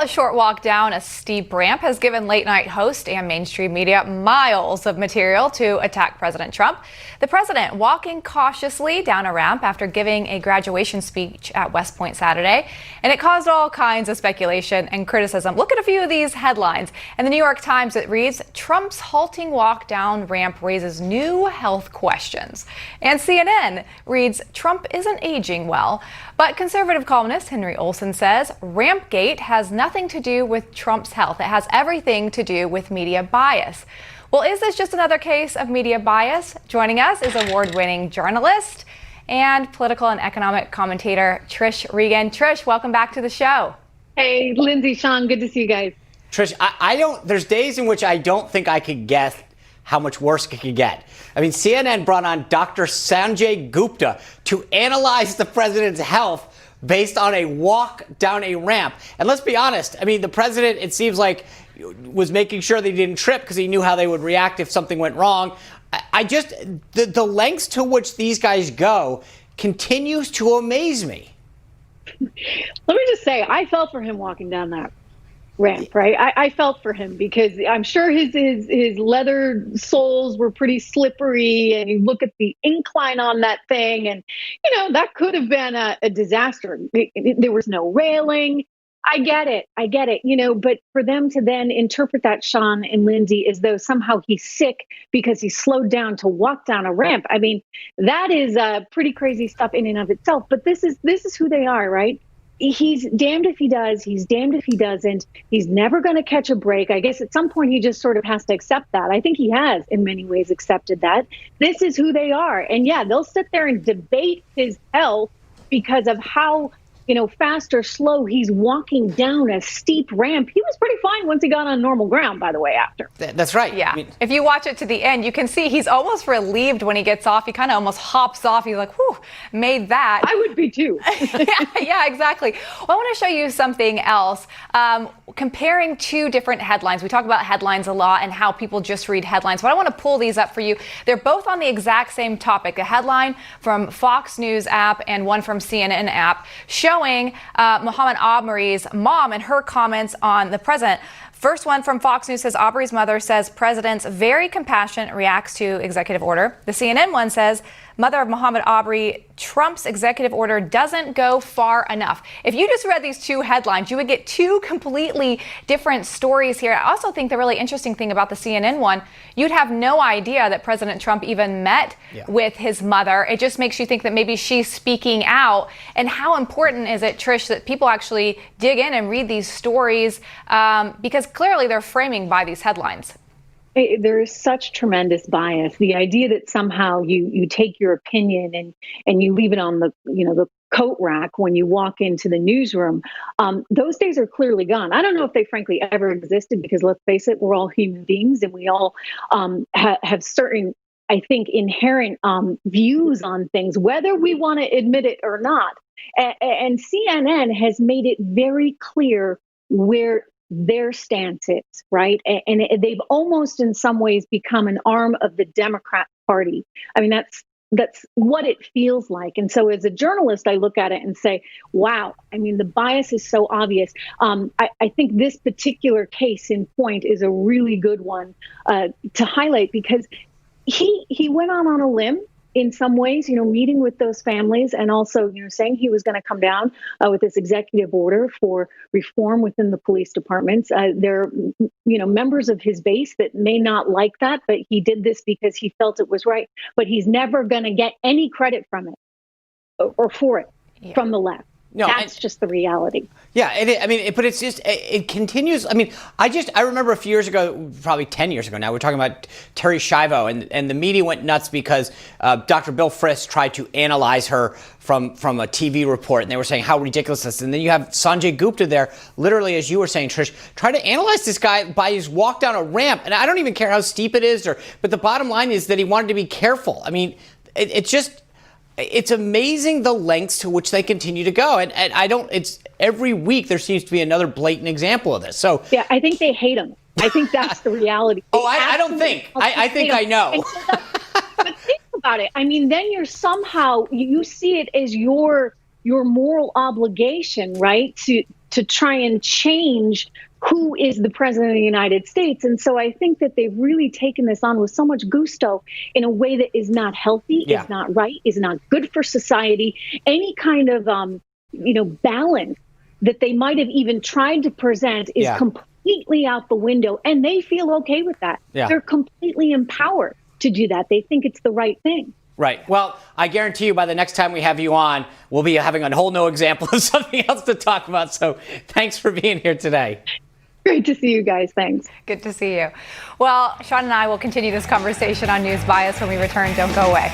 a short walk down a steep ramp has given late-night host and mainstream media miles of material to attack President Trump. The president walking cautiously down a ramp after giving a graduation speech at West Point Saturday, and it caused all kinds of speculation and criticism. Look at a few of these headlines. In the New York Times, it reads, "Trump's halting walk down ramp raises new health questions." And CNN reads, "Trump isn't aging well." But conservative columnist Henry Olsen says Rampgate has nothing to do with Trump's health. It has everything to do with media bias. Well, is this just another case of media bias? Joining us is award-winning journalist and political and economic commentator Trish Regan. Trish, welcome back to the show. Hey, Lindsay, Sean, good to see you guys. Trish, there's days in which I don't think I could guess how much worse it could get. I mean, CNN brought on Dr. Sanjay Gupta to analyze the president's health based on a walk down a ramp. And let's be honest, I mean, the president, it seems like, was making sure they didn't trip because he knew how they would react if something went wrong. The lengths to which these guys go continues to amaze me. Let me just say, I felt for him walking down that ramp, right? I felt for him because I'm sure his leather soles were pretty slippery, and you look at the incline on that thing, and that could have been a disaster. There was no railing. I get it, but for them to then interpret that, Sean and Lindsay, as though somehow he's sick because he slowed down to walk down a ramp, I mean, that is pretty crazy stuff in and of itself. But this is who they are, right? He's damned if he does. He's damned if he doesn't. He's never going to catch a break. I guess at some point he just sort of has to accept that. I think he has in many ways accepted that. This is who they are. And yeah, they'll sit there and debate his health because of how fast or slow he's walking down a steep ramp. He was pretty fine once he got on normal ground, by the way, after. That's right. Yeah. If you watch it to the end, you can see he's almost relieved when he gets off. He kind of almost hops off. He's like, whew, made that. I would be too. yeah, exactly. Well, I want to show you something else. Comparing two different headlines. We talk about headlines a lot and how people just read headlines, but I want to pull these up for you. They're both on the exact same topic. A headline from Fox News app and one from CNN app showing Muhammad Aubrey's mom and her comments on the president. First one from Fox News says Aubrey's mother says president's very compassionate, reacts to executive order. The CNN one says mother of Muhammad Aubrey, Trump's executive order doesn't go far enough. If you just read these two headlines, you would get two completely different stories here. I also think the really interesting thing about the CNN one, you'd have no idea that President Trump even met with his mother. It just makes you think that maybe she's speaking out. And how important is it, Trish, that people actually dig in and read these stories because clearly they're framing by these headlines. There is such tremendous bias. The idea that somehow you take your opinion and you leave it on the coat rack when you walk into the newsroom, those days are clearly gone. I don't know if they frankly ever existed because let's face it, we're all human beings and we all have certain, I think, inherent views on things, whether we want to admit it or not. And CNN has made it very clear where their stance is, right? And they've almost in some ways become an arm of the Democrat Party. I mean, that's what it feels like. And so as a journalist, I look at it and say, wow, I mean, the bias is so obvious. I think this particular case in point is a really good one to highlight because he went on a limb in some ways, meeting with those families and also, saying he was going to come down with this executive order for reform within the police departments. There are, members of his base that may not like that, but he did this because he felt it was right. But he's never going to get any credit from it or for it from the left. No, that's just the reality. Yeah, but it's just, it continues. I mean, I remember a few years ago, probably 10 years ago now, we're talking about Terry Schiavo, and the media went nuts because Dr. Bill Frist tried to analyze her from a TV report, and they were saying how ridiculous this is. And then you have Sanjay Gupta there, literally, as you were saying, Trish, try to analyze this guy by his walk down a ramp. And I don't even care how steep it is, but the bottom line is that he wanted to be careful. I mean, it's amazing the lengths to which they continue to go. And it's every week there seems to be another blatant example of this. So yeah, I think they hate him. I think that's the reality. I don't think. I think I know. But think about it. I mean, then you're somehow, you see it as your moral obligation, right? to try and change who is the president of the United States. And so I think that they've really taken this on with so much gusto in a way that is not healthy, is not right, is not good for society. Any kind of, balance that they might have even tried to present is completely out the window. And they feel okay with that. Yeah. They're completely empowered to do that. They think it's the right thing. Right. Well, I guarantee you by the next time we have you on, we'll be having a whole new example of something else to talk about. So thanks for being here today. Great to see you guys. Thanks. Good to see you. Well, Sean and I will continue this conversation on News Bias when we return. Don't go away.